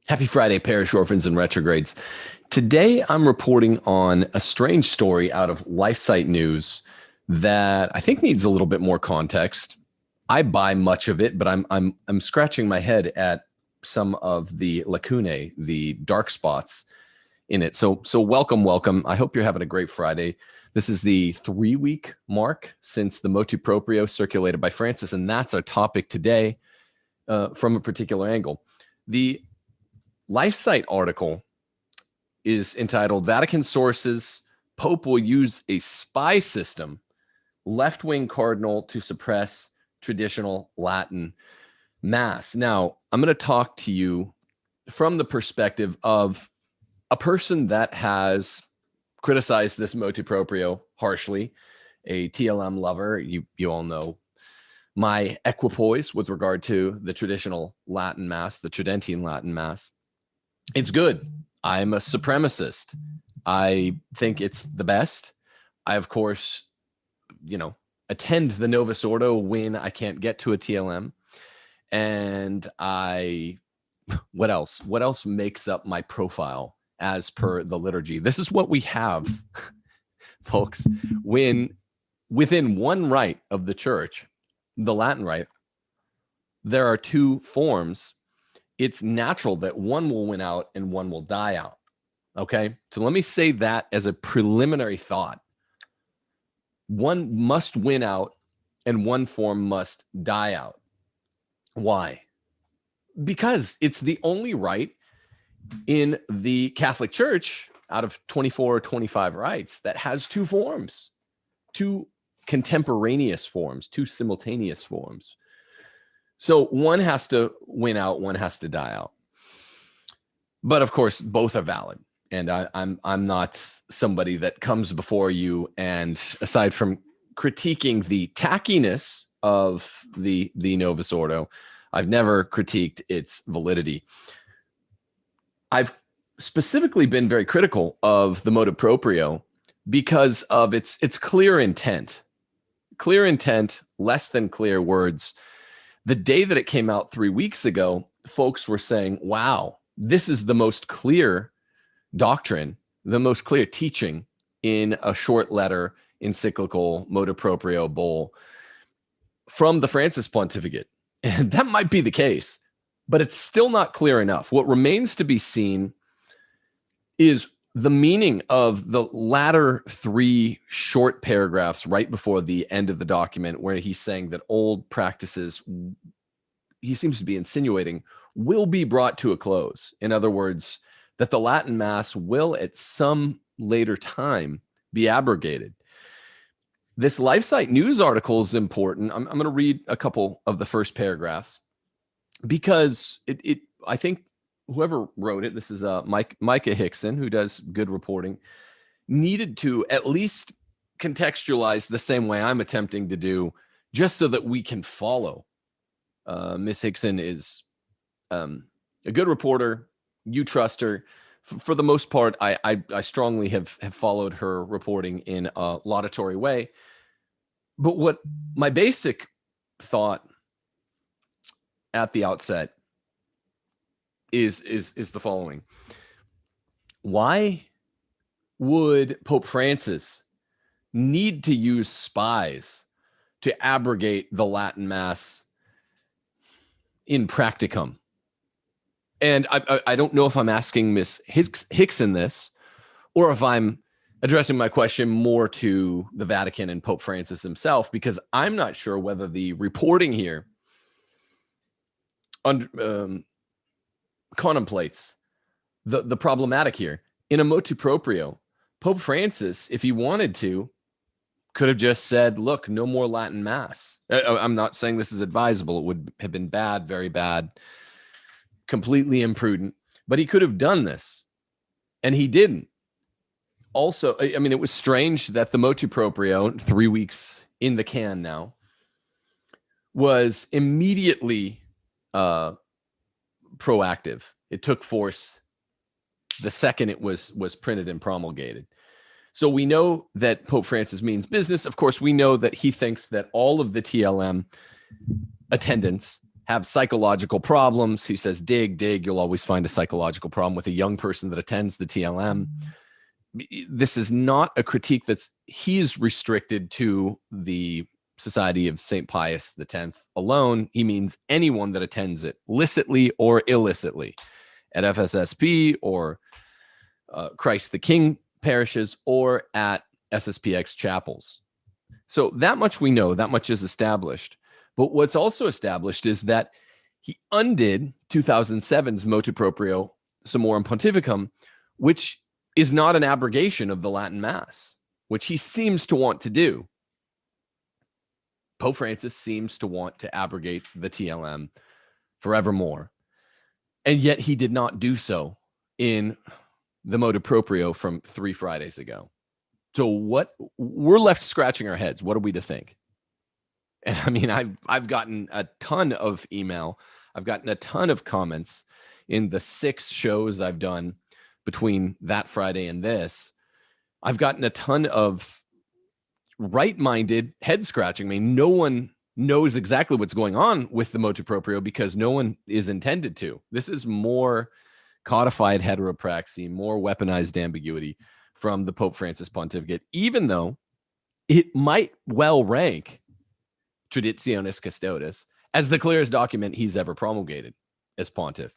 Happy Friday, parish orphans and retrogrades. Today, I'm reporting on a strange story out of Lifesite news that I think needs a little bit more context. I buy much of it, but I'm scratching my head at some of the lacunae, the dark spots in it. So welcome. I hope you're having a great Friday. This is the 3-week mark since the motu-proprio circulated by Francis, and that's our topic today from a particular angle. The Lifesite article is entitled Vatican Sources, Pope Will Use a Spy System, Left-Wing Cardinal to Suppress Traditional Latin Mass. Now, I'm going to talk to you from the perspective of a person that has criticized this motu-proprio harshly, a TLM lover. You all know my equipoise with regard to the traditional Latin Mass, the Tridentine Latin Mass. It's good. I'm a supremacist. I think it's the best. I, of course, attend the Novus Ordo when I can't get to a TLM. And what else? What else makes up my profile as per the liturgy? This is what we have, folks. When within one rite of the church, the Latin rite, there are two forms. It's natural that one will win out and one will die out. Okay, so let me say that as a preliminary thought. One must win out and one form must die out. Why? Because it's the only rite in the Catholic Church out of 24 or 25 rites that has two forms, two contemporaneous forms, two simultaneous forms. So one has to win out, one has to die out. But of course, both are valid. And I'm not somebody that comes before you and, aside from critiquing the tackiness of the Novus Ordo, I've never critiqued its validity. I've specifically been very critical of the motu-proprio because of its clear intent. Clear intent, less than clear words. The day that it came out 3 weeks ago, folks were saying, wow, this is the most clear doctrine, the most clear teaching in a short letter encyclical motu-proprio bull from the Francis pontificate. And that might be the case, but it's still not clear enough. What remains to be seen is the meaning of the latter 3 short paragraphs right before the end of the document, where he's saying that old practices, he seems to be insinuating, will be brought to a close. In other words, that the Latin Mass will at some later time be abrogated. This Lifesite news article is important. I'm going to read a couple of the first paragraphs because I think whoever wrote it, this is Micah Hickson, who does good reporting, needed to at least contextualize the same way I'm attempting to do, just so that we can follow. Miss Hickson is a good reporter. You trust her. For the most part, I strongly have followed her reporting in a laudatory way. But what my basic thought at the outset is the following. Why would Pope Francis need to use spies to abrogate the Latin Mass in practicum? And I don't know if I'm asking Miss Hickson this, or if I'm addressing my question more to the Vatican and Pope Francis himself, because I'm not sure whether the reporting here contemplates the problematic here. In a motu-proprio, Pope Francis, if he wanted to, could have just said, look, no more Latin Mass. I'm not saying this is advisable. It would have been bad, very bad, completely imprudent, but he could have done this, and he didn't. Also, I mean, it was strange that the motu-proprio, 3 weeks in the can now, was immediately proactive. It took force the second it was printed and promulgated. So we know that Pope Francis means business. Of course, we know that he thinks that all of the TLM attendants have psychological problems. He says, dig, you'll always find a psychological problem with a young person that attends the TLM. This is not a critique he's restricted to the Society of St. Pius X alone. He means anyone that attends it, licitly or illicitly, at FSSP or Christ the King parishes or at SSPX chapels. So that much we know, that much is established. But what's also established is that he undid 2007's motu-proprio Summorum Pontificum, which is not an abrogation of the Latin Mass, which he seems to want to do. Pope Francis seems to want to abrogate the TLM forevermore. And yet he did not do so in the motu-proprio from 3 Fridays ago. So we're left scratching our heads. What are we to think? And I mean, I've gotten a ton of email. I've gotten a ton of comments in the 6 shows I've done between that Friday and this. I've gotten a ton of right-minded head scratching. I mean, no one knows exactly what's going on with the motu-proprio because no one is intended to. This is more codified heteropraxy, more weaponized ambiguity from the Pope Francis pontificate, even though it might well rank Traditionis Custodes as the clearest document he's ever promulgated as pontiff.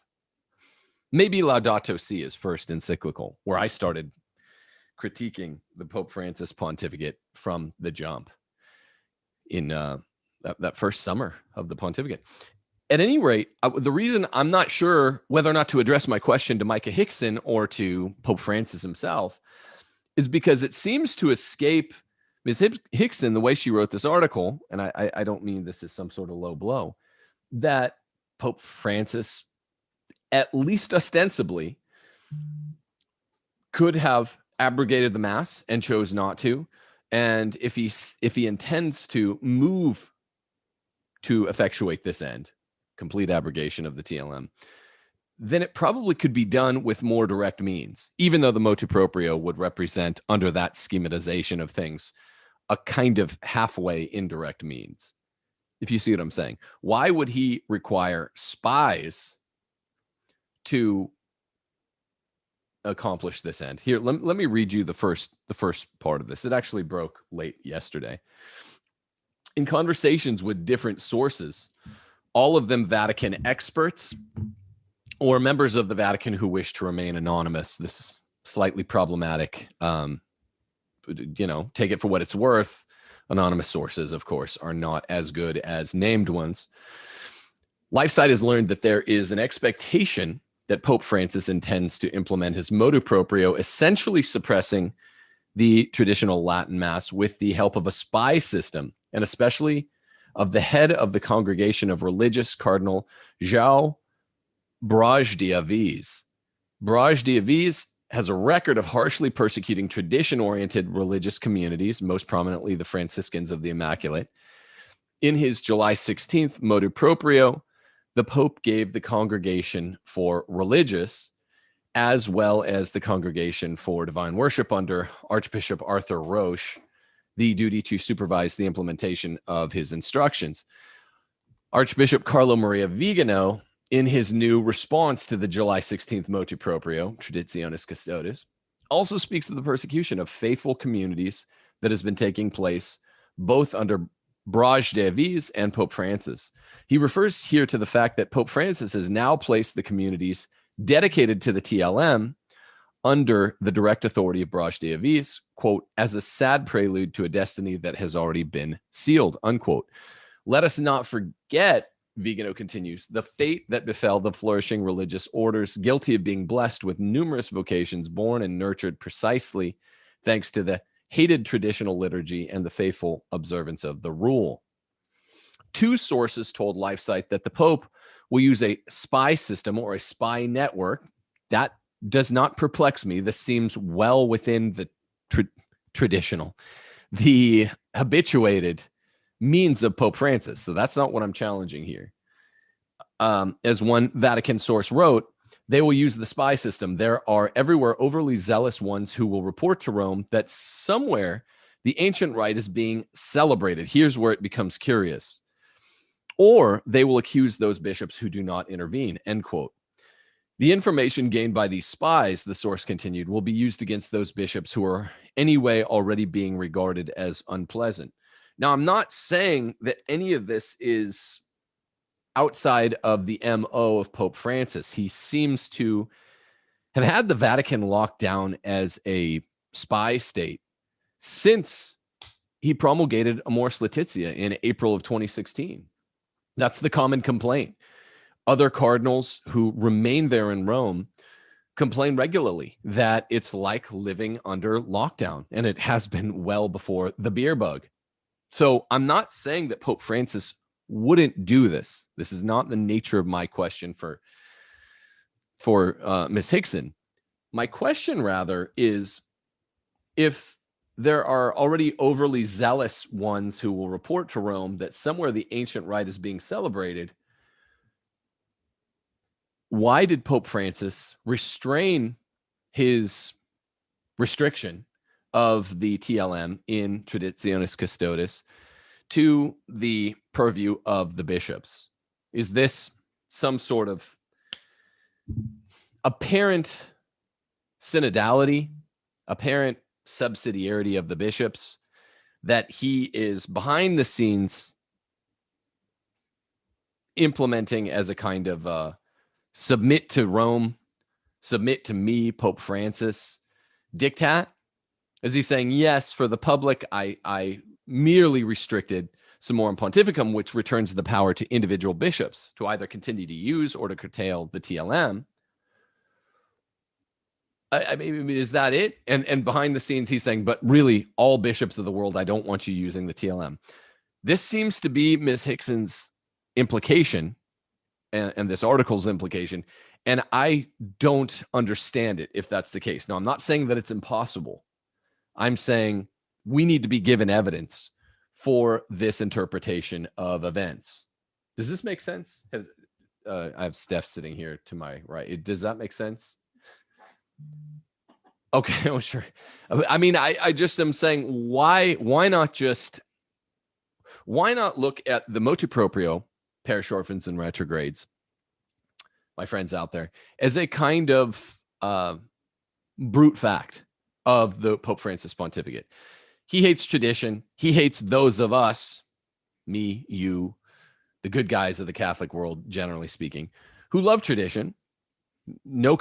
Maybe Laudato Si is first encyclical, where I started critiquing the Pope Francis pontificate from the jump in that first summer of the pontificate. At any rate, the reason I'm not sure whether or not to address my question to Micah Hickson or to Pope Francis himself is because it seems to escape Ms. Hickson, the way she wrote this article, and I don't mean this as some sort of low blow, that Pope Francis, at least ostensibly, could have abrogated the Mass and chose not to. And if he intends to move to effectuate this end, complete abrogation of the TLM, then it probably could be done with more direct means, even though the motu-proprio would represent, under that schematization of things, a kind of halfway indirect means. If you see what I'm saying. Why would he require spies to accomplish this end? Here, let me read you the first part of this. It actually broke late yesterday. In conversations with different sources, all of them Vatican experts or members of the Vatican who wish to remain anonymous. This is slightly problematic. Take it for what it's worth. Anonymous sources, of course, are not as good as named ones. Lifesite has learned that there is an expectation that Pope Francis intends to implement his motu-proprio, essentially suppressing the traditional Latin Mass with the help of a spy system, and especially of the head of the Congregation of Religious, Cardinal João Braz de Avis. Braz de Avis has a record of harshly persecuting tradition-oriented religious communities, most prominently the Franciscans of the Immaculate. In his July 16th motu-proprio, the Pope gave the Congregation for Religious, as well as the Congregation for Divine Worship under Archbishop Arthur Roche, the duty to supervise the implementation of his instructions. Archbishop Carlo Maria Vigano, in his new response to the July 16th motu-proprio, Traditionis Custodes, also speaks of the persecution of faithful communities that has been taking place both under Braz de Avis and Pope Francis. He refers here to the fact that Pope Francis has now placed the communities dedicated to the TLM under the direct authority of Braz de Avis, quote, as a sad prelude to a destiny that has already been sealed, unquote. Let us not forget, Vigano continues, the fate that befell the flourishing religious orders, guilty of being blessed with numerous vocations born and nurtured precisely thanks to the hated traditional liturgy and the faithful observance of the rule. 2 sources told Lifesite that the Pope will use a spy system or a spy network. That does not perplex me. This seems well within the traditional, the habituated means of Pope Francis. So that's not what I'm challenging here. As one Vatican source wrote, they will use the spy system. There are everywhere overly zealous ones who will report to Rome that somewhere the ancient rite is being celebrated. Here's where it becomes curious. or they will accuse those bishops who do not intervene, end quote. The information gained by these spies, the source continued, will be used against those bishops who are anyway already being regarded as unpleasant. Now, I'm not saying that any of this is outside of the MO of Pope Francis. He seems to have had the Vatican locked down as a spy state since he promulgated Amoris Laetitia in April of 2016. That's the common complaint. Other cardinals who remain there in Rome complain regularly that it's like living under lockdown, and it has been well before the beer bug. So I'm not saying that Pope Francis wouldn't do this. This is not the nature of my question for Ms. Hickson. My question rather is, if there are already overly zealous ones who will report to Rome that somewhere the ancient rite is being celebrated, why did Pope Francis restrain his restriction of the TLM in Traditionis Custodes to the purview of the bishops? Is this some sort of apparent synodality, apparent subsidiarity of the bishops, that he is behind the scenes implementing as a kind of submit to Rome, submit to me, Pope Francis, diktat? Is he saying, yes, for the public, I merely restricted Summorum Pontificum, which returns the power to individual bishops to either continue to use or to curtail the TLM? I mean, is that it? And behind the scenes, he's saying, but really, all bishops of the world, I don't want you using the TLM. This seems to be Ms. Hickson's implication, and this article's implication, and I don't understand it if that's the case. Now, I'm not saying that it's impossible. I'm saying we need to be given evidence for this interpretation of events. Does this make sense? I have Steph sitting here to my right. Does that make sense? Okay, well, sure. I mean, I just am saying, why not look at the motu-proprio, parish orphans and retrogrades, my friends out there, as a kind of brute fact of the Pope Francis pontificate. He hates tradition. He hates those of us, me, you, the good guys of the Catholic world, generally speaking, who love tradition. Well,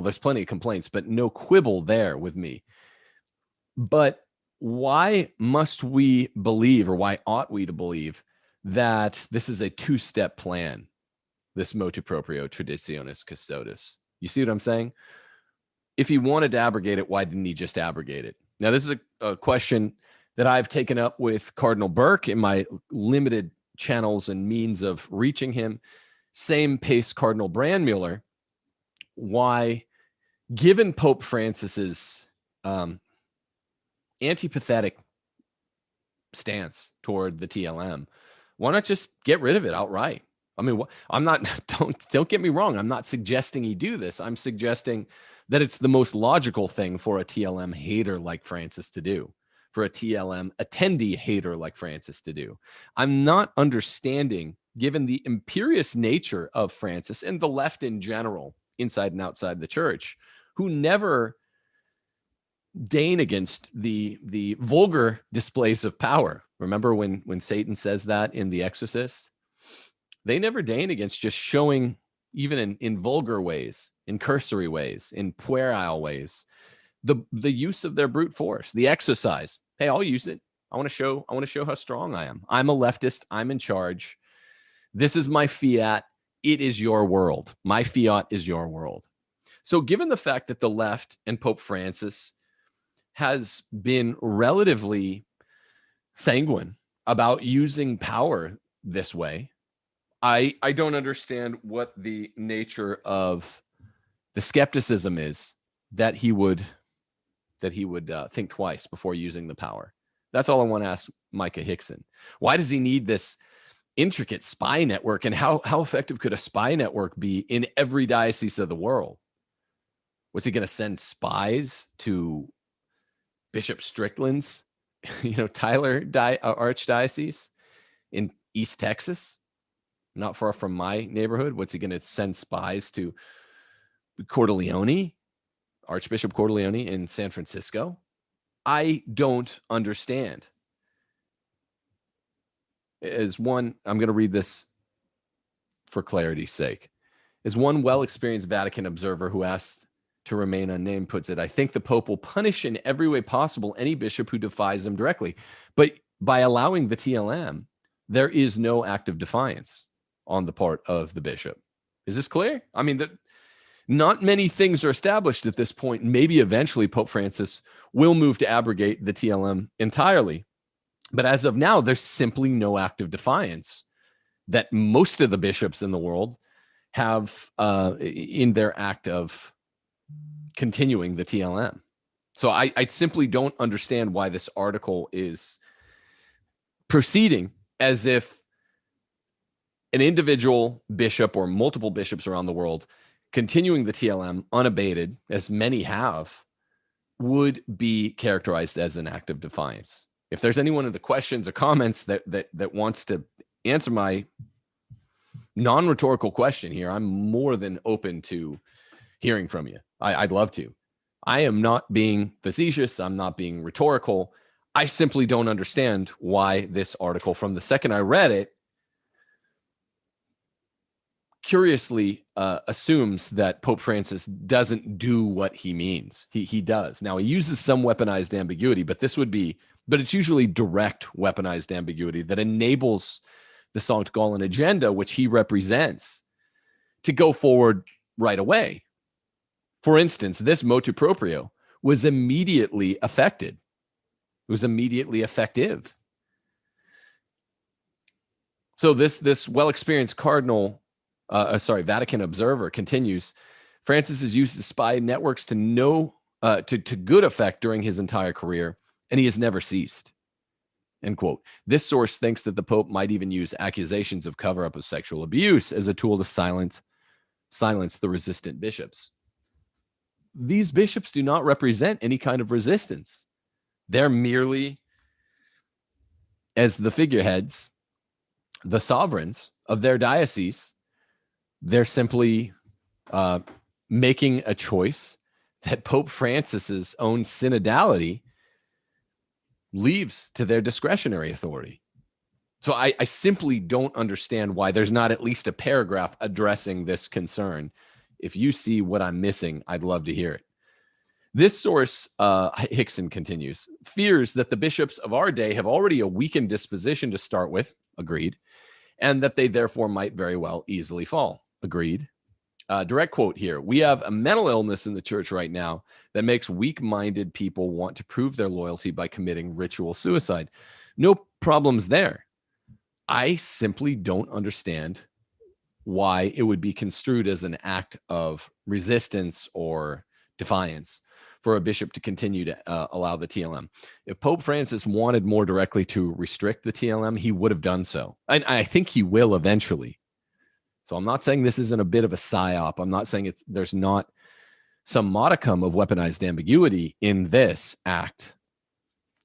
there's plenty of complaints, but no quibble there with me. But why must we believe, or why ought we to believe, that this is a two-step plan, this motu-proprio Traditionis Custodes? You see what I'm saying? If he wanted to abrogate it, why didn't he just abrogate it? Now, this is a question that I've taken up with Cardinal Burke in my limited channels and means of reaching him. Same pace, Cardinal Brandmuller. Why, given Pope Francis's antipathetic stance toward the TLM, why not just get rid of it outright? I mean, I'm not, don't get me wrong. I'm not suggesting he do this. I'm suggesting that it's the most logical thing for a TLM hater like Francis to do, for a TLM attendee hater like Francis to do. I'm not understanding, given the imperious nature of Francis and the left in general, inside and outside the church, who never deign against the vulgar displays of power. Remember when Satan says that in The Exorcist? They never deign against just showing, even in vulgar ways, in cursory ways, in puerile ways, the use of their brute force, the exercise. Hey, I'll use it. I want to show how strong I am. I'm a leftist. I'm in charge. This is my fiat. It is your world. My fiat is your world. So given the fact that the left and Pope Francis has been relatively sanguine about using power this way, I don't understand what the nature of the skepticism is that he would think twice before using the power. That's all I want to ask Micah Hickson. Why does he need this intricate spy network, and how effective could a spy network be in every diocese of the world? Was he going to send spies to Bishop Strickland's, Tyler Archdiocese in East Texas, not far from my neighborhood. What's he going to send spies to Cordileone, Archbishop Cordileone in San Francisco? I don't understand. As one, I'm going to read this for clarity's sake. As one well-experienced Vatican observer who asked to remain unnamed puts it, I think the Pope will punish in every way possible any bishop who defies him directly. But by allowing the TLM, there is no act of defiance on the part of the bishop. Is this clear? I mean, not many things are established at this point. Maybe eventually Pope Francis will move to abrogate the TLM entirely. But as of now, there's simply no act of defiance that most of the bishops in the world have in their act of continuing the TLM. So I simply don't understand why this article is proceeding as if an individual bishop or multiple bishops around the world continuing the TLM unabated, as many have, would be characterized as an act of defiance. If there's anyone in the questions or comments that wants to answer my non-rhetorical question here, I'm more than open to hearing from you. I'd love to. I am not being facetious. I'm not being rhetorical. I simply don't understand why this article, from the second I read it, curiously assumes that Pope Francis doesn't do what he means. He does. Now, he uses some weaponized ambiguity, but it's usually direct weaponized ambiguity that enables the Sanct Gallen agenda, which he represents, to go forward right away. For instance, this motu-proprio was immediately affected. It was immediately effective. So this well-experienced Vatican observer continues, Francis has used the spy networks to good effect during his entire career, and he has never ceased. End quote. This source thinks that the Pope might even use accusations of cover-up of sexual abuse as a tool to silence the resistant bishops. These bishops do not represent any kind of resistance. They're merely, as the figureheads, the sovereigns of their diocese, they're simply making a choice that Pope Francis's own synodality leaves to their discretionary authority. So I simply don't understand why there's not at least a paragraph addressing this concern. If you see what I'm missing, I'd love to hear it. This source, Hickson continues, fears that the bishops of our day have already a weakened disposition to start with, agreed, and that they therefore might very well easily fall, agreed. Direct quote here, we have a mental illness in the church right now that makes weak-minded people want to prove their loyalty by committing ritual suicide. No problems there. I simply don't understand why it would be construed as an act of resistance or defiance for a bishop to continue to allow the TLM. If Pope Francis wanted more directly to restrict the TLM, he would have done so. And I think he will eventually. So I'm not saying this isn't a bit of a psyop. I'm not saying there's not some modicum of weaponized ambiguity in this act,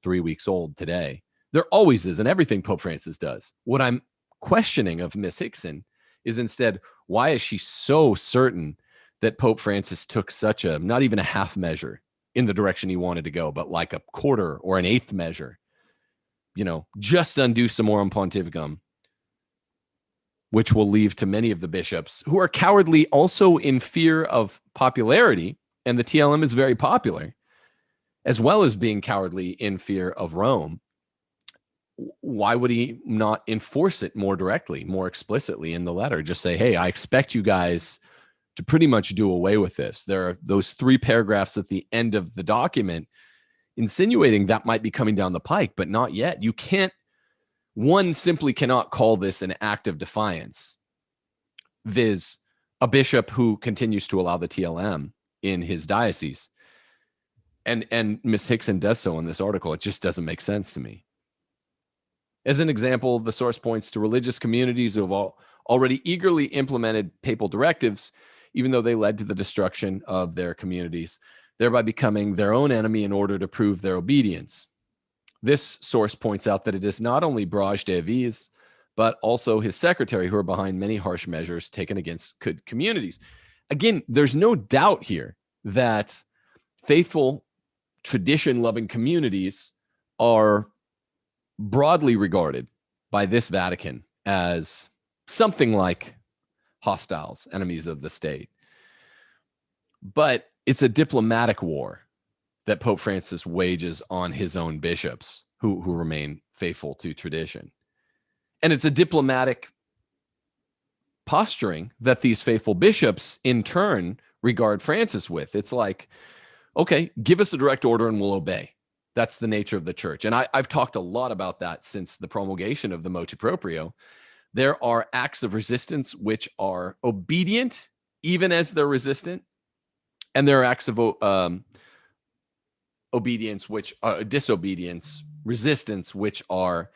3 weeks old today. There always is in everything Pope Francis does. What I'm questioning of Miss Hickson is instead, why is she so certain that Pope Francis took such a, not even a half measure in the direction he wanted to go, but like a quarter or an eighth measure, just undo Summorum Pontificum, which will leave to many of the bishops who are cowardly also in fear of popularity, and the TLM is very popular, as well as being cowardly in fear of Rome. Why would he not enforce it more directly, more explicitly in the letter? Just say, hey, I expect you guys to pretty much do away with this. There are those 3 paragraphs at the end of the document insinuating that might be coming down the pike, but not yet. One simply cannot call this an act of defiance, viz. A bishop who continues to allow the TLM in his diocese. And Ms. Hickson does so in this article. It just doesn't make sense to me. As an example, the source points to religious communities who have already eagerly implemented papal directives, even though they led to the destruction of their communities, thereby becoming their own enemy in order to prove their obedience. This source points out that it is not only Brage de Aviz, but also his secretary, who are behind many harsh measures taken against communities. Again, there's no doubt here that faithful, tradition-loving communities are broadly regarded by this Vatican as something like hostiles, enemies of the state. But it's a diplomatic war that Pope Francis wages on his own bishops who remain faithful to tradition. And it's a diplomatic posturing that these faithful bishops in turn regard Francis with. It's like, okay, give us a direct order and we'll obey. That's the nature of the church. And I've talked a lot about that since the promulgation of the motu-proprio. There are acts of resistance which are obedient even as they're resistant. And there are acts of obedience, which are disobedience, resistance, which are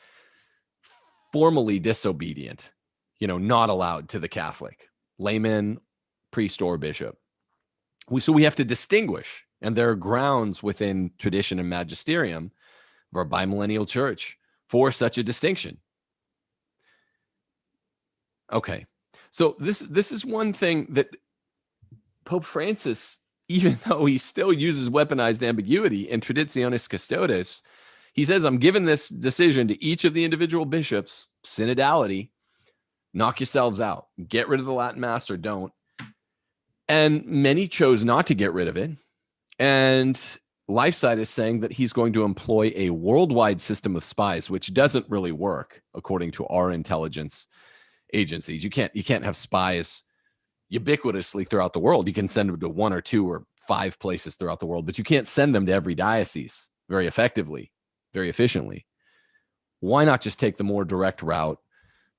formally disobedient, not allowed to the Catholic, layman, priest, or bishop. So we have to distinguish, and there are grounds within tradition and magisterium of our bimillennial church for such a distinction. Okay, so this is one thing that Pope Francis, even though he still uses weaponized ambiguity in Traditionis Custodes, he says, I'm giving this decision to each of the individual bishops, synodality, knock yourselves out, get rid of the Latin Mass or don't. And many chose not to get rid of it. And Lifesite is saying that he's going to employ a worldwide system of spies, which doesn't really work according to our intelligence agencies. You can't have spies ubiquitously throughout the world. You can send them to 1 or 2 or 5 places throughout the world, but you can't send them to every diocese very effectively, very efficiently. Why not just take the more direct route?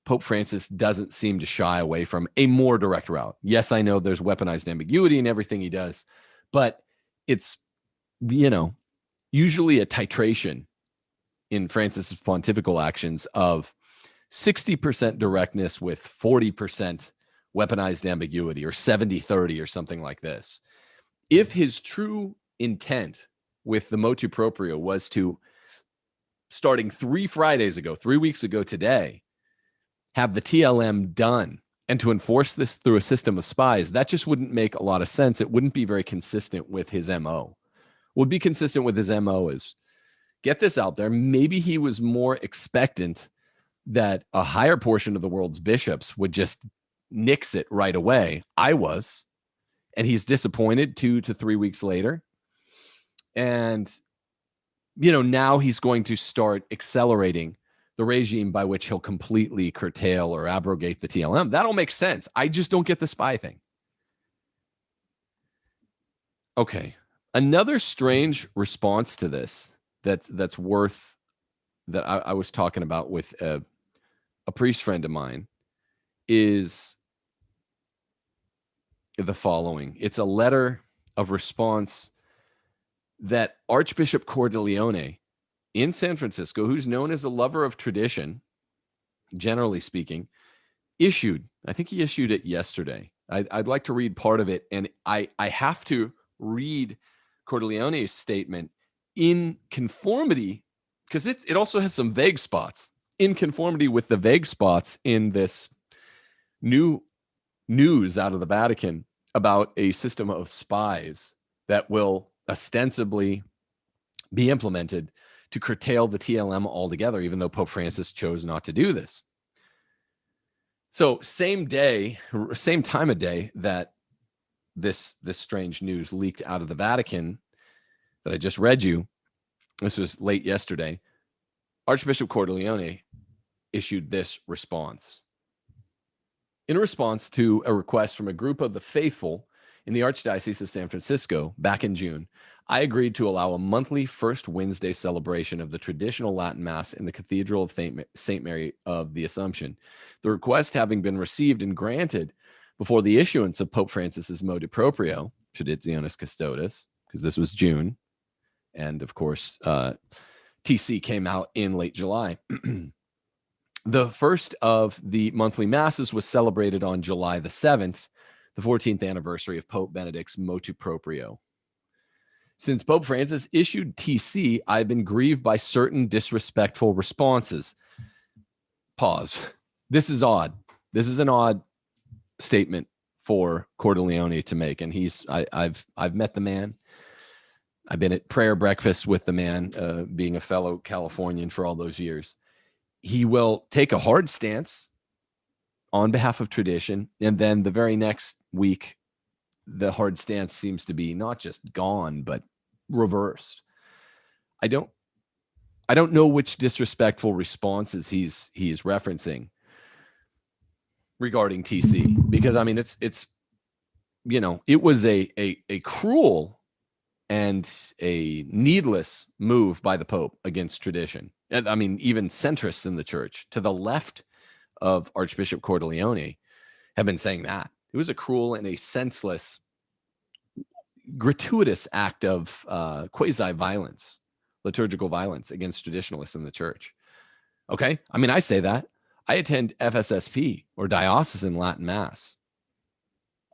Pope Francis doesn't seem to shy away from a more direct route. Yes, I know there's weaponized ambiguity in everything he does, but it's, usually a titration in Francis's pontifical actions of 60% directness with 40% weaponized ambiguity, or 70-30 or something like this. If his true intent with the motu-proprio was to, starting 3 weeks ago today, have the TLM done and to enforce this through a system of spies, that just wouldn't make a lot of sense. It wouldn't be very consistent with his MO. What would be consistent with his MO is get this out there. Maybe he was more expectant that a higher portion of the world's bishops would just nix it right away. I was. And he's disappointed 2 to 3 weeks later. And, now he's going to start accelerating the regime by which he'll completely curtail or abrogate the TLM. That'll make sense. I just don't get the spy thing. Okay. Another strange response to this that's worth, that I was talking about with a priest friend of mine, is the following. It's a letter of response that Archbishop Cordileone in San Francisco, who's known as a lover of tradition, generally speaking, issued. I think he issued it yesterday. I'd like to read part of it, and I have to read Cordileone's statement in conformity, because it also has some vague spots, in conformity with the vague spots in this new news out of the Vatican about a system of spies that will ostensibly be implemented to curtail the TLM altogether, even though Pope Francis chose not to do this. So same time of day that this strange news leaked out of the Vatican that I just read you, this was late yesterday, Archbishop Cordileone issued this response. In response to a request from a group of the faithful in the Archdiocese of San Francisco back in June, I agreed to allow a monthly first Wednesday celebration of the traditional Latin Mass in the Cathedral of St. Mary of the Assumption. The request having been received and granted before the issuance of Pope Francis's motu-proprio, Traditionis Custodes, because this was June, and of course, TC came out in late July. The first of the monthly masses was celebrated on July the 7th, the 14th anniversary of Pope Benedict's motu-proprio. Since Pope Francis issued TC, I've been grieved by certain disrespectful responses. Pause. This is odd. This is an odd statement for Cordileone to make. And I've met the man. I've been at prayer breakfast with the man, being a fellow Californian for all those years. He will take a hard stance on behalf of tradition, and then the very next week, the hard stance seems to be not just gone, but reversed. I don't know which disrespectful responses he's referencing regarding TC, because I mean it's it was a cruel and a needless move by the Pope against tradition. And I mean, even centrists in the church to the left of Archbishop Cordileone have been saying that. It was a cruel and a senseless, gratuitous act of quasi-violence, liturgical violence against traditionalists in the church. Okay? I mean, I say that. I attend FSSP, or diocesan Latin Mass.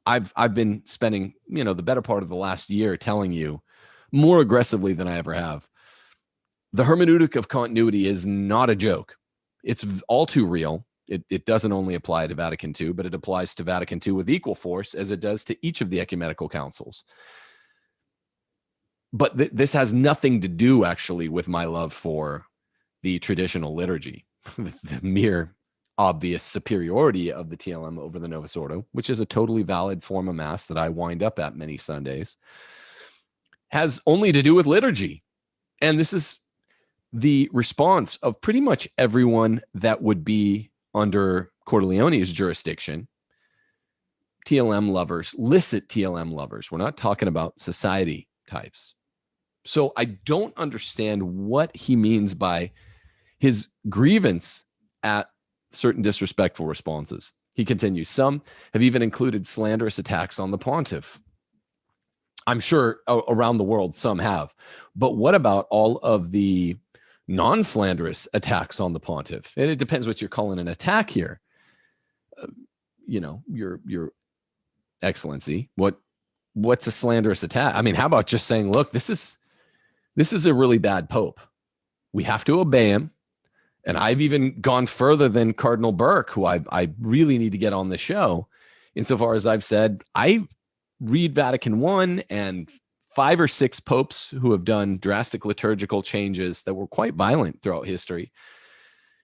I've been spending, the better part of the last year telling you more aggressively than I ever have. The hermeneutic of continuity is not a joke. It's all too real. It doesn't only apply to Vatican II, but it applies to Vatican II with equal force as it does to each of the ecumenical councils. But this has nothing to do, actually, with my love for the traditional liturgy, the mere obvious superiority of the TLM over the Novus Ordo, which is a totally valid form of Mass that I wind up at many Sundays, has only to do with liturgy. And this is the response of pretty much everyone that would be under Cordileone's jurisdiction. TLM lovers, licit TLM lovers. We're not talking about society types. So I don't understand what he means by his grievance at certain disrespectful responses. He continues, some have even included slanderous attacks on the pontiff. I'm sure around the world some have. But what about all of the non-slanderous attacks on the pontiff? And it depends what you're calling an attack here. Your Excellency, what's a slanderous attack? I mean, how about just saying, look, this is a really bad Pope. We have to obey him. And I've even gone further than Cardinal Burke, who I really need to get on the show, insofar as I've said, I read Vatican I and 5 or 6 popes who have done drastic liturgical changes that were quite violent throughout history.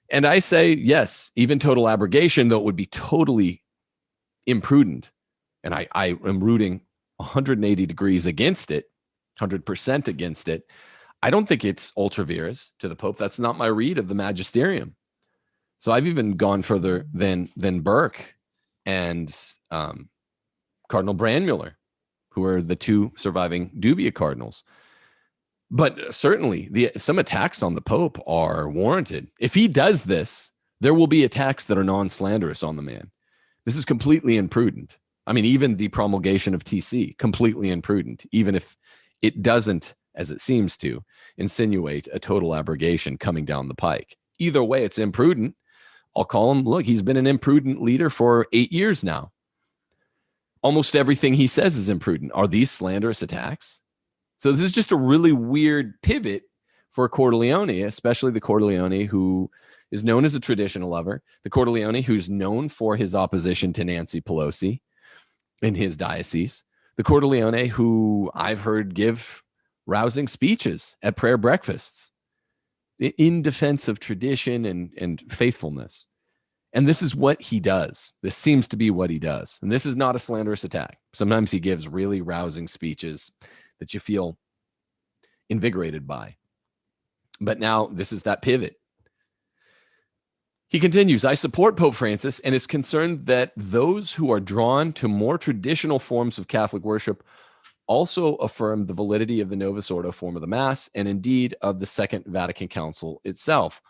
And I say, yes, even total abrogation, though it would be totally imprudent. And I am rooting 180 degrees against it, 100% against it. I don't think it's ultra vires to the Pope. That's not my read of the magisterium. So I've even gone further than Burke and Cardinal Brandmuller, who are the 2 surviving dubia cardinals. But certainly some attacks on the Pope are warranted. If he does this, there will be attacks that are non-slanderous on the man. This is completely imprudent. I mean, even the promulgation of TC, completely imprudent, even if it doesn't, as it seems to, insinuate a total abrogation coming down the pike. Either way, it's imprudent. I'll call him, look, he's been an imprudent leader for 8 years now. Almost everything he says is imprudent. Are these slanderous attacks? So this is just a really weird pivot for Cordileone, especially the Cordileone who is known as a traditional lover, the Cordileone who's known for his opposition to Nancy Pelosi in his diocese, the Cordileone who I've heard give rousing speeches at prayer breakfasts in defense of tradition and faithfulness. And this is what he does. This seems to be what he does. And this is not a slanderous attack. Sometimes he gives really rousing speeches that you feel invigorated by. But now this is that pivot. He continues, I support Pope Francis and is concerned that those who are drawn to more traditional forms of Catholic worship also affirm the validity of the Novus Ordo form of the Mass and indeed of the Second Vatican Council itself.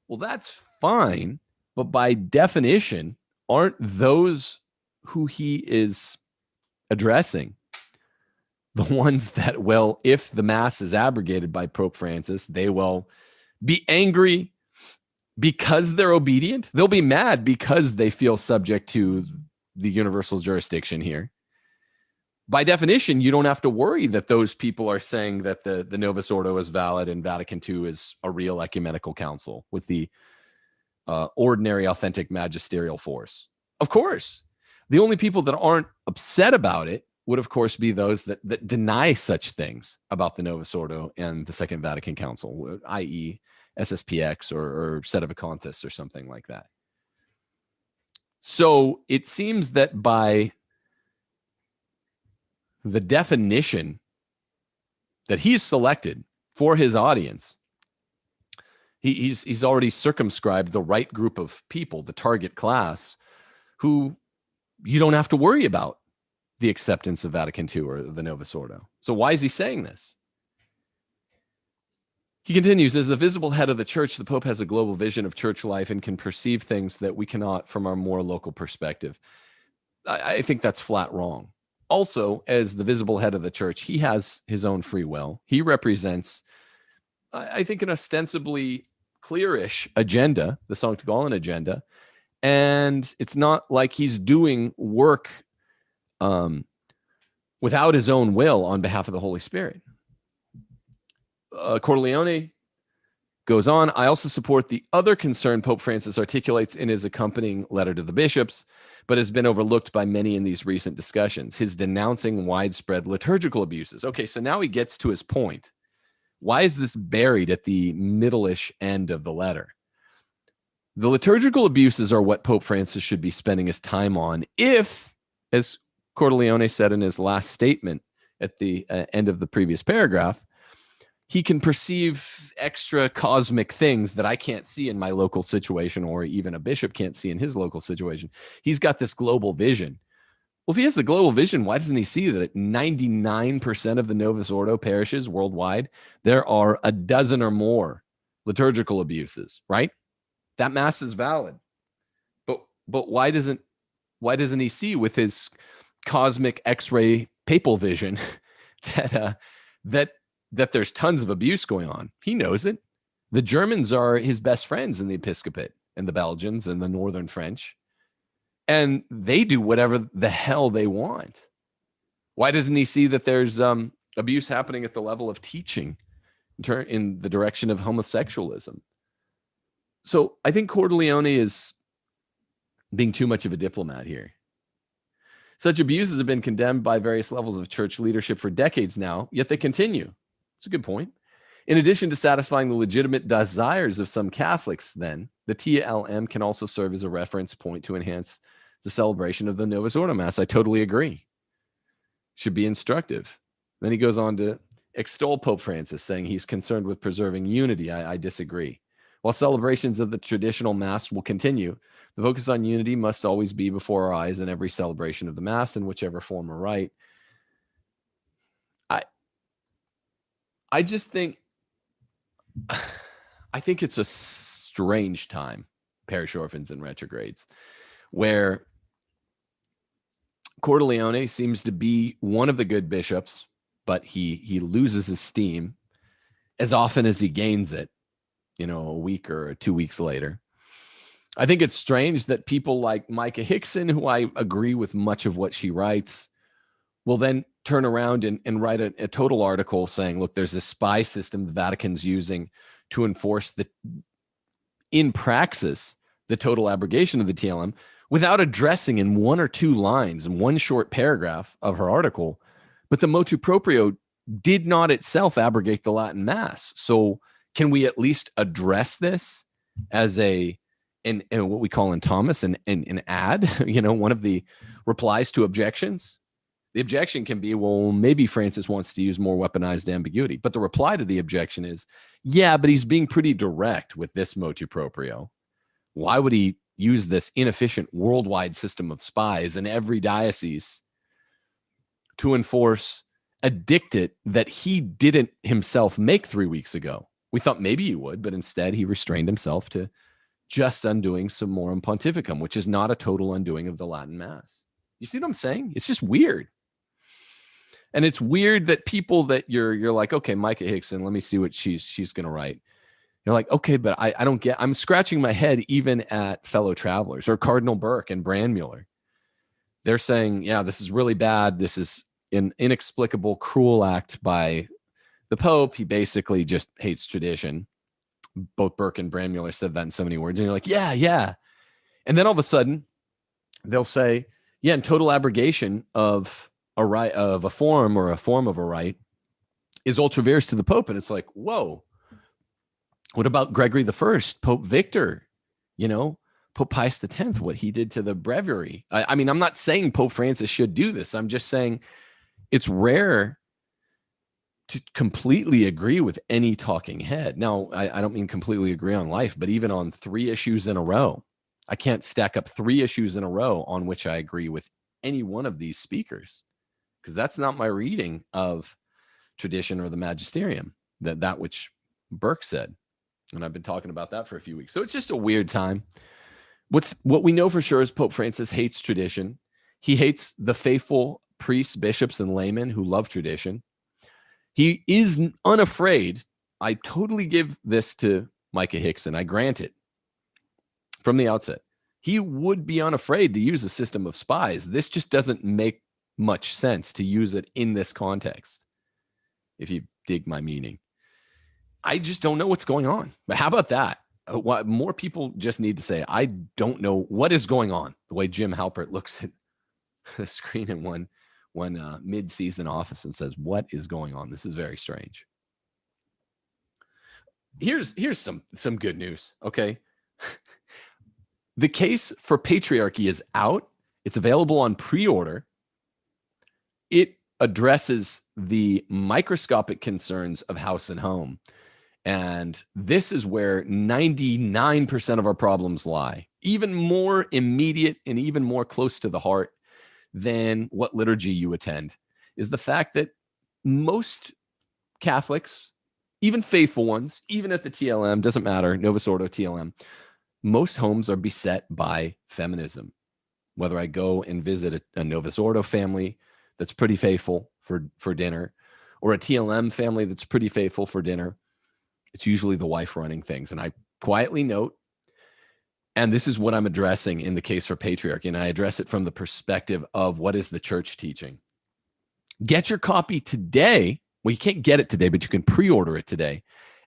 Well, that's fine, but by definition, aren't those who he is addressing the ones that, well, if the Mass is abrogated by Pope Francis, they will be angry because they're obedient? They'll be mad because they feel subject to the universal jurisdiction here. By definition, you don't have to worry that those people are saying that the Novus Ordo is valid and Vatican II is a real ecumenical council with the ordinary, authentic magisterial force. Of course, the only people that aren't upset about it would, of course, be those that deny such things about the Novus Ordo and the Second Vatican Council, i.e. SSPX or Sedevacantists or something like that. So it seems that by the definition that he's selected for his audience, he's already circumscribed the right group of people, the target class, who you don't have to worry about the acceptance of Vatican II or the Novus Ordo. So why is he saying this? He continues, as the visible head of the church, the Pope has a global vision of church life and can perceive things that we cannot from our more local perspective. I think that's flat wrong. Also, as the visible head of the church, he has his own free will. He represents, I think, an ostensibly clearish agenda, the Sanct Gallen agenda. And it's not like he's doing work without his own will on behalf of the Holy Spirit. Cordileone goes on, I also support the other concern Pope Francis articulates in his accompanying letter to the bishops, but has been overlooked by many in these recent discussions, his denouncing widespread liturgical abuses. Okay, so now he gets to his point. Why is this buried at the middle-ish end of the letter? The liturgical abuses are what Pope Francis should be spending his time on if, as Cordileone said in his last statement at the end of the previous paragraph, he can perceive extra cosmic things that I can't see in my local situation, or even a bishop can't see in his local situation. He's got this global vision. Well, if he has the global vision, why doesn't he see that 99% of the Novus Ordo parishes worldwide, there are a dozen or more liturgical abuses, right? That mass is valid. But why doesn't he see with his cosmic X-ray papal vision that there's tons of abuse going on? He knows it. The Germans are his best friends in the episcopate, and the Belgians and the Northern French. And they do whatever the hell they want. Why doesn't he see that there's abuse happening at the level of teaching in the direction of homosexualism? So I think Cordileone is being too much of a diplomat here. Such abuses have been condemned by various levels of church leadership for decades now, yet they continue. It's a good point. In addition to satisfying the legitimate desires of some Catholics, then, the TLM can also serve as a reference point to enhance the celebration of the Novus Ordo Mass. I totally agree. Should be instructive. Then he goes on to extol Pope Francis, saying he's concerned with preserving unity. I disagree. While celebrations of the traditional Mass will continue, the focus on unity must always be before our eyes in every celebration of the Mass, in whichever form or rite. I just think, it's a strange time, parish orphans and retrogrades, where Cordileone seems to be one of the good bishops, but he loses his steam as often as he gains it, a week or 2 weeks later. I think it's strange that people like Micah Hickson, who I agree with much of what she writes, will then turn around and write a total article saying, look, there's this spy system the Vatican's using to enforce in praxis, the total abrogation of the TLM, without addressing in 1 or 2 lines, in one short paragraph of her article, but the motu-proprio did not itself abrogate the Latin Mass. So can we at least address this as in what we call in Thomas an ad, one of the replies to objections? The objection can be, well, maybe Francis wants to use more weaponized ambiguity. But the reply to the objection is, yeah, but he's being pretty direct with this motu-proprio. Why would he use this inefficient worldwide system of spies in every diocese to enforce a dictate that he didn't himself make 3 weeks ago? We thought maybe he would, but instead he restrained himself to just undoing Summorum Pontificum, which is not a total undoing of the Latin Mass. You see what I'm saying? It's just weird. And it's weird that people that you're like, okay, Micah Hickson, let me see what she's going to write. You're like, okay, but I don't get, I'm scratching my head even at fellow travelers or Cardinal Burke and Brandmuller. They're saying, yeah, this is really bad. This is an inexplicable, cruel act by the Pope. He basically just hates tradition. Both Burke and Brandmuller said that in so many words. And you're like, yeah, yeah. And then all of a sudden, they'll say, yeah, in total abrogation of a right of a form or a form of a right is ultra vires to the Pope. And it's like, whoa, what about Gregory the First, Pope Victor, Pope Pius X, what he did to the breviary? I mean, I'm not saying Pope Francis should do this. I'm just saying it's rare to completely agree with any talking head. Now, I don't mean completely agree on life, but even on 3 issues in a row, I can't stack up 3 issues in a row on which I agree with any one of these speakers, because that's not my reading of tradition or the magisterium, that which Burke said. And I've been talking about that for a few weeks. So it's just a weird time. What we know for sure is Pope Francis hates tradition. He hates the faithful priests, bishops, and laymen who love tradition. He is unafraid. I totally give this to Micah Hickson. I grant it from the outset. He would be unafraid to use a system of spies. This just doesn't make much sense to use it in this context, if you dig my meaning. I just don't know what's going on. But how about that? What more people just need to say, I don't know what is going on. The way Jim Halpert looks at the screen in one mid-season office and says, what is going on? This is very strange. Here's some good news, okay? The case for patriarchy is out. It's available on pre-order. It addresses the microscopic concerns of house and home. And this is where 99% of our problems lie, even more immediate and even more close to the heart than what liturgy you attend, is the fact that most Catholics, even faithful ones, even at the TLM, doesn't matter, Novus Ordo, TLM, most homes are beset by feminism. Whether I go and visit a Novus Ordo family that's pretty faithful for dinner, or a TLM family that's pretty faithful for dinner, it's usually the wife running things. And I quietly note, and this is what I'm addressing in the case for patriarchy, and I address it from the perspective of what is the church teaching. Get your copy today. Well, you can't get it today, but you can pre-order it today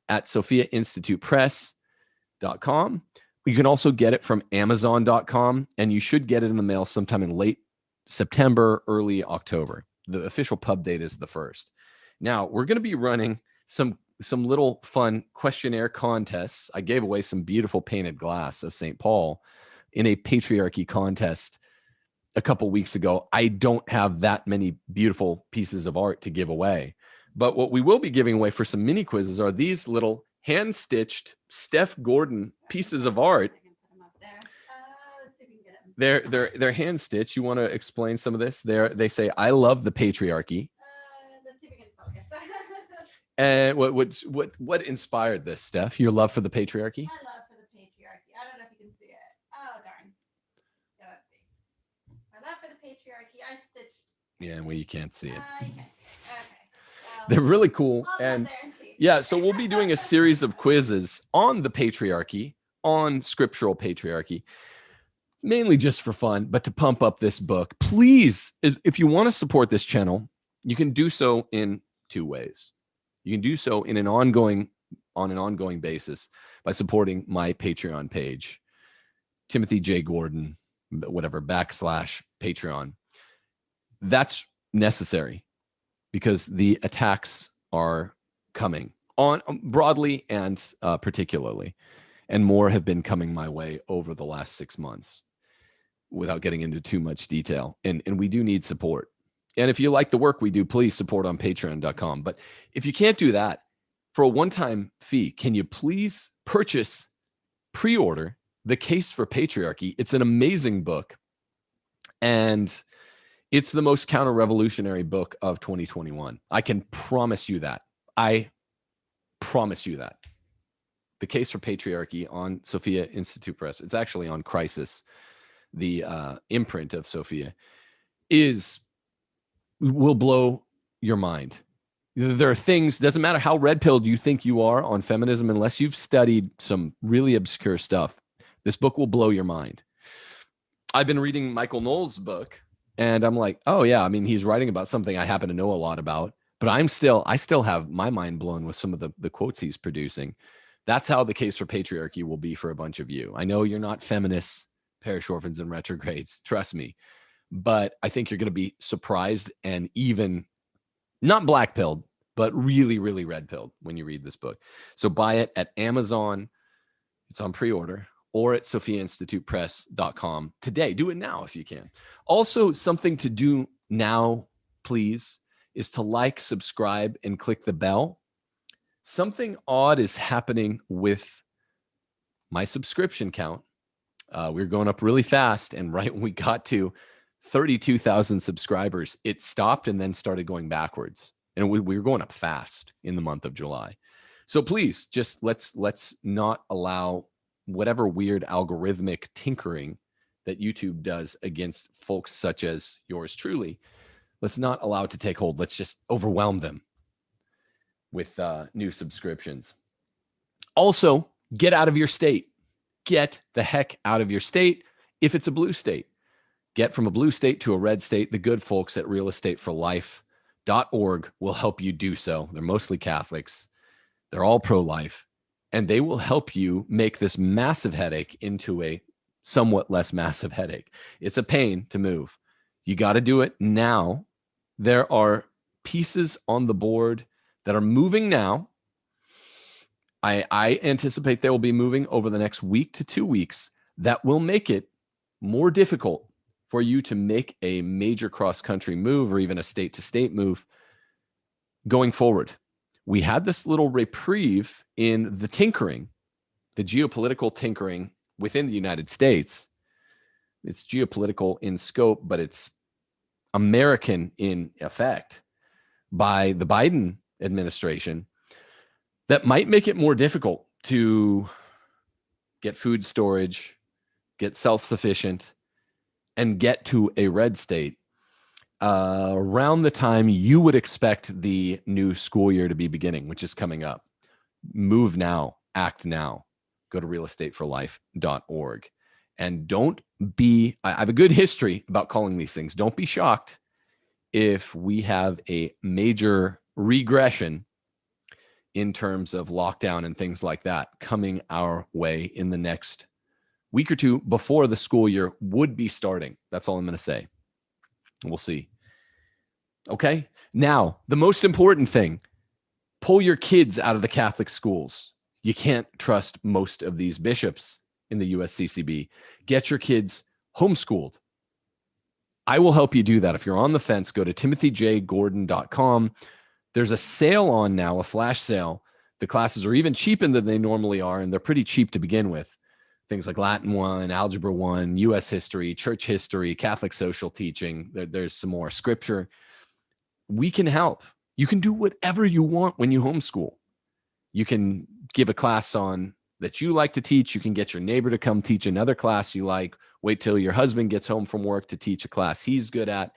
at sophiainstitutepress.com. You can also get it from amazon.com, and you should get it in the mail sometime in late September, early October. The official pub date is the 1st. Now, we're going to be running some little fun questionnaire contests. I gave away some beautiful painted glass of St. Paul in a patriarchy contest a couple weeks ago. I don't have that many beautiful pieces of art to give away. But what we will be giving away for some mini quizzes are these little hand-stitched Steph Gordon pieces of art. They're hand-stitched. You want to explain some of this? They say, I love the patriarchy. Let's see if we can focus. And what inspired this, Steph? Your love for the patriarchy? My love for the patriarchy. I don't know if you can see it. Oh, darn. Yeah, let's see. My love for the patriarchy. I stitched. Yeah, well, you can't see it. You can't see it. Okay. Well, they're really cool. I'll And go there and see. yeah, so we'll be doing a series of quizzes on the patriarchy, on scriptural patriarchy, mainly just for fun, but to pump up this book. Please, if you want to support this channel, you can do so in 2 ways. You can do so on an ongoing basis by supporting my Patreon page, Timothy J. Gordon, whatever, /Patreon. That's necessary because the attacks are coming on broadly and particularly, and more have been coming my way over the last 6 months without getting into too much detail. And we do need support. And if you like the work we do, please support on patreon.com. But if you can't do that, for a one-time fee, can you please pre-order The Case for Patriarchy? It's an amazing book. And it's the most counter-revolutionary book of 2021. I can promise you that. I promise you that. The Case for Patriarchy on Sophia Institute Press. It's actually on Crisis, the imprint of Sophia, will blow your mind. There are things, doesn't matter how red-pilled you think you are on feminism, unless you've studied some really obscure stuff, this book will blow your mind. I've been reading Michael Knowles' book, and I'm like, oh yeah, I mean, he's writing about something I happen to know a lot about, but I still have my mind blown with some of the quotes he's producing. That's how the case for patriarchy will be for a bunch of you. I know you're not feminists, parish orphans, and retrogrades, trust me. But I think you're going to be surprised and even not black-pilled, but really, really red-pilled when you read this book. So buy it at Amazon. It's on pre-order, or at sophiainstitutepress.com today. Do it now if you can. Also, something to do now, please, is to like, subscribe, and click the bell. Something odd is happening with my subscription count. We're going up really fast, and right when we got to 32,000 subscribers, it stopped and then started going backwards. And we were going up fast in the month of July. So please, just let's not allow whatever weird algorithmic tinkering that YouTube does against folks such as yours truly. Let's not allow it to take hold. Let's just overwhelm them with new subscriptions. Also, get out of your state. Get the heck out of your state if it's a blue state. Get from a blue state to a red state. The good folks at realestateforlife.org will help you do so. They're mostly Catholics. They're all pro-life. And they will help you make this massive headache into a somewhat less massive headache. It's a pain to move. You got to do it now. There are pieces on the board that are moving now. I anticipate they will be moving over the next week to 2 weeks. That will make it more difficult for you to make a major cross-country move or even a state-to-state move going forward. We had this little reprieve in the tinkering, the geopolitical tinkering within the United States. It's geopolitical in scope, but it's American in effect by the Biden administration that might make it more difficult to get food storage, get self-sufficient, and get to a red state around the time you would expect the new school year to be beginning, which is coming up. Move now, act now. Go to realestateforlife.org. And don't be, I have a good history about calling these things. Don't be shocked if we have a major regression in terms of lockdown and things like that coming our way in the next week or two before the school year would be starting. That's all I'm going to say. We'll see. Okay. Now, the most important thing, pull your kids out of the Catholic schools. You can't trust most of these bishops in the USCCB. Get your kids homeschooled. I will help you do that. If you're on the fence, go to timothyjgordon.com. There's a sale on now, a flash sale. The classes are even cheaper than they normally are, and they're pretty cheap to begin with. Things like Latin 1, Algebra 1, U.S. history, church history, Catholic social teaching. There's some more scripture. We can help. You can do whatever you want when you homeschool. You can give a class on that you like to teach. You can get your neighbor to come teach another class you like. Wait till your husband gets home from work to teach a class he's good at.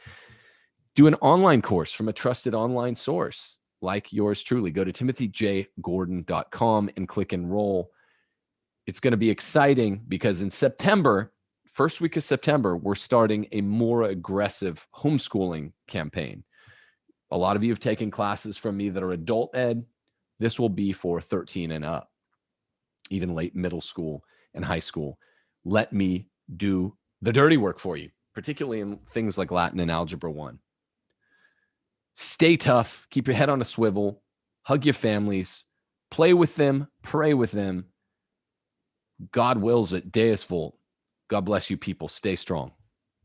Do an online course from a trusted online source like yours truly. Go to timothyjgordon.com and click enroll. It's going to be exciting because in September, first week of September, we're starting a more aggressive homeschooling campaign. A lot of you have taken classes from me that are adult ed. This will be for 13 and up, even late middle school and high school. Let me do the dirty work for you, particularly in things like Latin and Algebra 1. Stay tough. Keep your head on a swivel. Hug your families. Play with them. Pray with them. God wills it. Deus Vult. God bless you people. Stay strong.